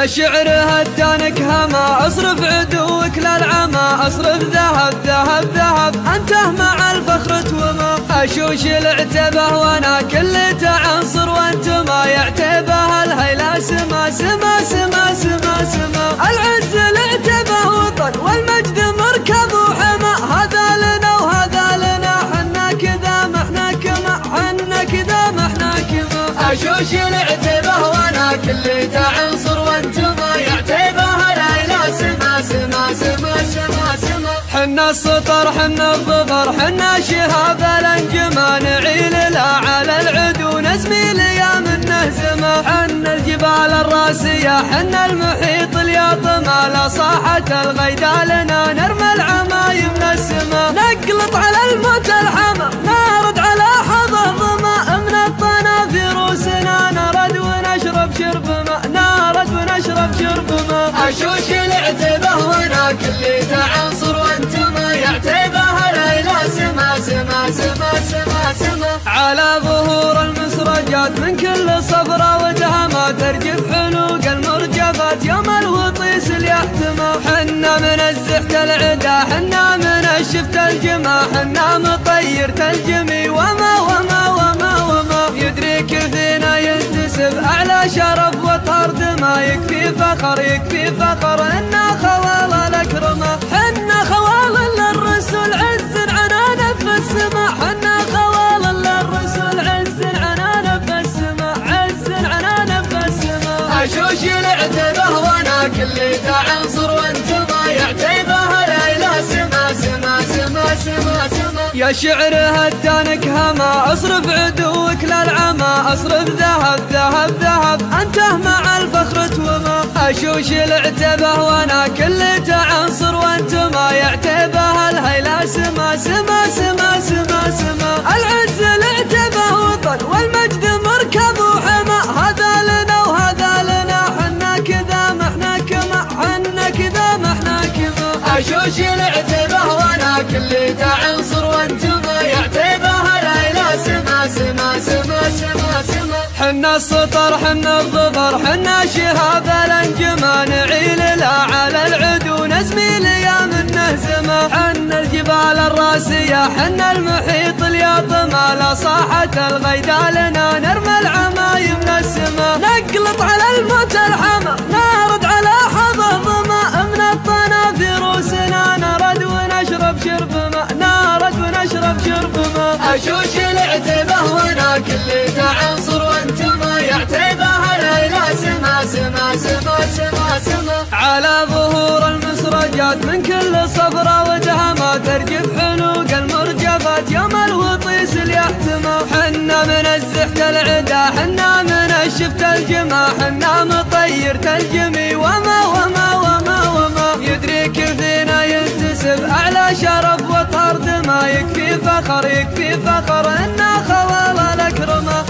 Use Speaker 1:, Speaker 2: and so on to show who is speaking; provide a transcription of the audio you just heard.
Speaker 1: يا شعر هدانك هما اصرف عدوك للعمى، اصرف ذهب ذهب ذهب انته مع الفخر توما، اشوش العتبه وانا كل تعنصر وانتما يعتبه الهيلا سما سما سما سما سما، العز العتبه وطن والمجد مركب وحما، هذا لنا وهذا لنا حنا كذا ما احنا كما، حنا كذا ما احنا كما، اشوش العتبه وانا كل تعنصر وانتما يعتبه الهيلا سما سما سما سما سما، حنا السطر حنا الظفر حنا شهاب الانجما، نعيل لا على العدو نزمي ليام النهزمه، حنا الجبال الراسيه حنا المحيط الياطمه، لا صاحة الغيدا لنا نرمى العمايم للسما، نقلط على الموت الحما نارد على حظه ظما، من الطنا في روسنا نرد ونشرب شرب ماء، نارد ونشرب شرب ماء، اشوش العتبه وانا كل تعنصر وانتما يعتبه الهيلا سما سما سما سما سما، على ظهور المسرجات من كل صفرة ودهما ترجف حلوق المرجفات يوم الوطيس اليحتمى، حنا من الزحت العدا حنا من الشفت الجما، حنا مطير تلجمي وما وما وما وما، يدريك فينا ينتسب اعلى شرف وطرد ما، يكفي فخر يكفي فخر انا خوال الاكرمه، حنا خوال للرسول عز عنانا في السما، حنا خوال للرسول عز عنانا في السما، عز عنانا في السما، اشوش العتبه وانا كل تعنصر وانتما يعتبه الهيلا سما سما سما سما سما، يا شعر هدانك هما اصرف عدوك للعمى، اصرف ذهب ذهب ذهب انته مع الفخر توما، اشوش العتبه وانا كل تعنصر وانتما يعتبه الهيلا سما سما سما سما سما، العز العتبه وطن والمجد مركب وحما، هذا لنا وهذا لنا حنا كذا ما احنا كما، حنا كذا ما احنا كما، اشوش العتبه وانا كل تعنصر وانتما يعتبه الهيلا سما سما سما سما سما، حنا السطر حنا الظفر حنا شهاب الانجما، نعيل لا على العدو نزمي ليام النهزمه، حنا الجبال الراسيه حنا المحيط الياطمه، لا صاحة الغيدا لنا نرمى العمايم للسما، نقلط على الموت الحما نارد على حظه ظما، من الطنا في روسنا نرد ونشرب شرب ماء، نارد ونشرب شرب ماء، اشوش العتبه وانا كل تعنصر وانتما يعتبه الهيلا سما سما سما سما سما، على ظهور المسرجات من كل صفرة ودهما ترجف حلوق المرجفات يوم الوطيس اليحتمى، حنا من الزحت العدا حنا من الشفت الجما، حنا مطير تلجمي وما وما وما وما، يدريك فينا ينتسب اعلى شرف وطرد ما، يكفي فخر يكفي فخر انا خوال الاكرمه.